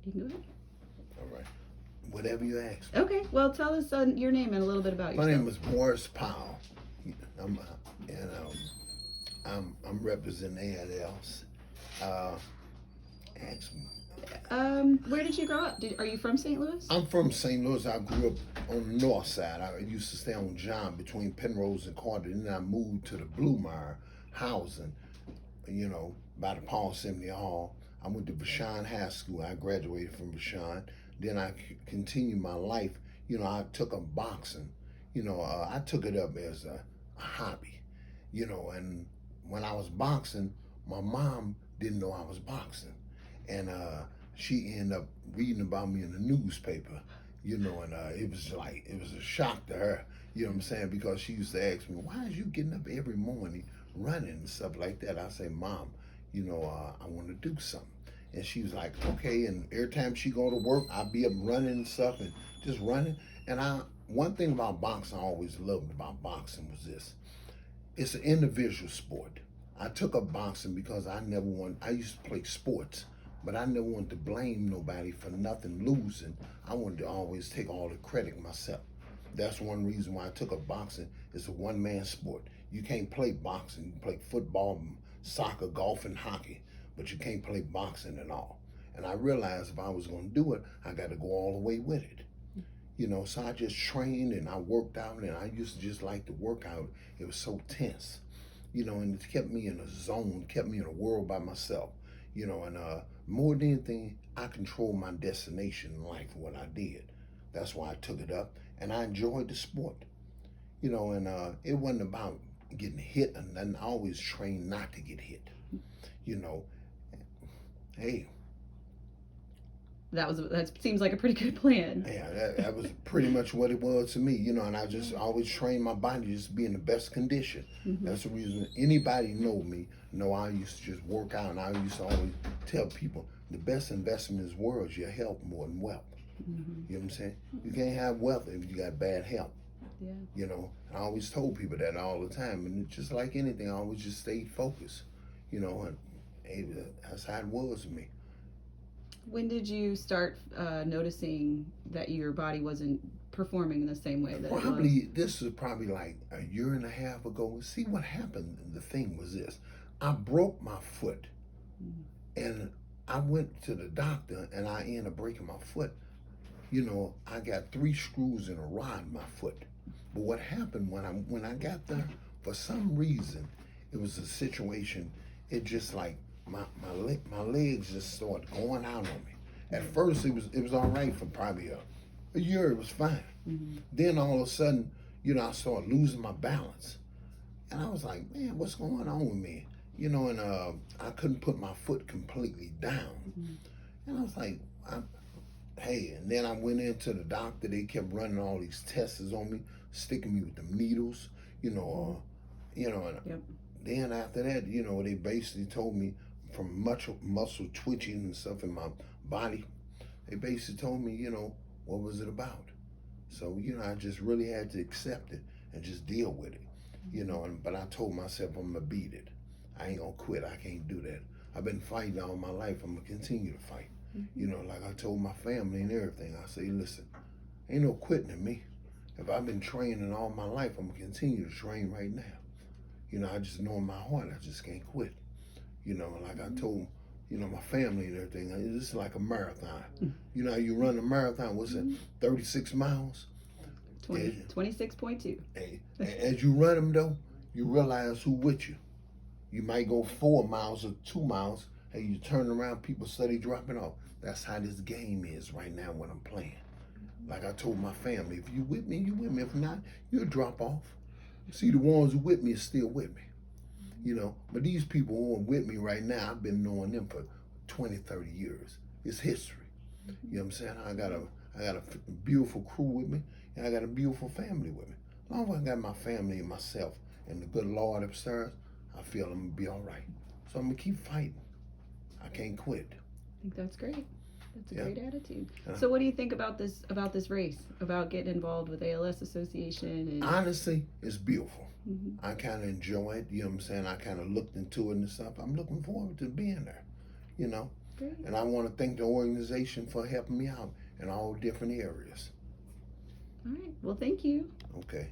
You can go ahead. All right. Whatever you ask. Okay. Well, tell us your name and a little bit about My yourself. name is Boris Powell. I'm and I'm representing ALS. Ask me. Where did you grow up? Are you from St. Louis? I'm from St. Louis. I grew up on the north side. I used to stay on John between Penrose and Carter. Then I moved to the Bluemire housing, by the Paul Assembly Hall. I went to Vashon High School. I graduated from Vashon. Then I continued my life. I took up boxing. I took it up as a hobby. And when I was boxing, my mom didn't know I was boxing. And she ended up reading about me in the newspaper, and it was a shock to her, you know what I'm saying? Because she used to ask me, why is you getting up every morning running and stuff like that? I say, Mom, I want to do something. And she was like, okay. And every time she go to work, I'd be up running and stuff and just running. And one thing about boxing I always loved about boxing was this. It's an individual sport. I took up boxing because I used to play sports, but I never wanted to blame nobody for nothing losing. I wanted to always take all the credit myself. That's one reason why I took up boxing. It's a one-man sport. You can't play boxing. You can play football, soccer, golf, and hockey, but you can't play boxing at all. And I realized if I was going to do it, I got to go all the way with it. So I just trained and I worked out, and I used to just like to work out. It was so tense, and it kept me in a zone, kept me in a world by myself, and more than anything, I controlled my destination in life, what I did. That's why I took it up, and I enjoyed the sport, and it wasn't about getting hit and nothing. I always trained not to get hit, hey. That seems like a pretty good plan. Yeah, that was pretty much what it was to me, and I just always trained my body just to be in the best condition. Mm-hmm. That's the reason anybody know I used to just work out, and I used to always tell people the best investment in this world is your health more than wealth. Mm-hmm. You know what I'm saying? You can't have wealth if you got bad health. Yeah. I always told people that all the time, and it's just like anything, I always just stayed focused, and that's how it was with me. When did you start noticing that your body wasn't performing in the same way that it was? This was probably like a year and a half ago. See, what happened, the thing was this. I broke my foot, and I went to the doctor, and I ended up breaking my foot. I got 3 screws in a rod in my foot. But what happened when I got there, for some reason, it was a situation, it just like, my legs just started going out on me. At first, it was all right for probably a year. It was fine. Mm-hmm. Then all of a sudden, I started losing my balance, and I was like, man, what's going on with me? And I couldn't put my foot completely down. Mm-hmm. And I was like, hey. And then I went into the doctor. They kept running all these tests on me, sticking me with the needles. And yep. Then after that, they basically told me, from much muscle twitching and stuff in my body, they basically told me, what was it about? So, I just really had to accept it and just deal with it, but I told myself I'm gonna beat it. I ain't gonna quit. I can't do that. I've been fighting all my life. I'm gonna continue to fight. Mm-hmm. Like I told my family and everything, I say, listen, ain't no quitting in me. If I've been training all my life, I'm gonna continue to train right now. I just know in my heart, I just can't quit. Like I told, my family and everything, it's like a marathon. Mm-hmm. You run a marathon, what's it, 36 miles? 26.2. As you run them, though, you realize who with you. You might go 4 miles or 2 miles, and you turn around, people steady dropping off. That's how this game is right now when I'm playing. Like I told my family, if you with me, you with me. If not, you'll drop off. See, the ones who with me is still with me. But these people who are with me right now, I've been knowing them for 20, 30 years. It's history. You know what I'm saying? I got a beautiful crew with me, and I got a beautiful family with me. As long as I got my family and myself and the good Lord upstairs, I feel I'm gonna be all right. So I'm gonna keep fighting. I can't quit. I think that's great. That's a great attitude. So what do you think about this race, about getting involved with ALS Association? And honestly, it's beautiful. Mm-hmm. I kind of enjoy it. You know what I'm saying? I kind of looked into it and stuff. I'm looking forward to being there. Great. And I want to thank the organization for helping me out in all different areas. All right. Well, thank you. Okay.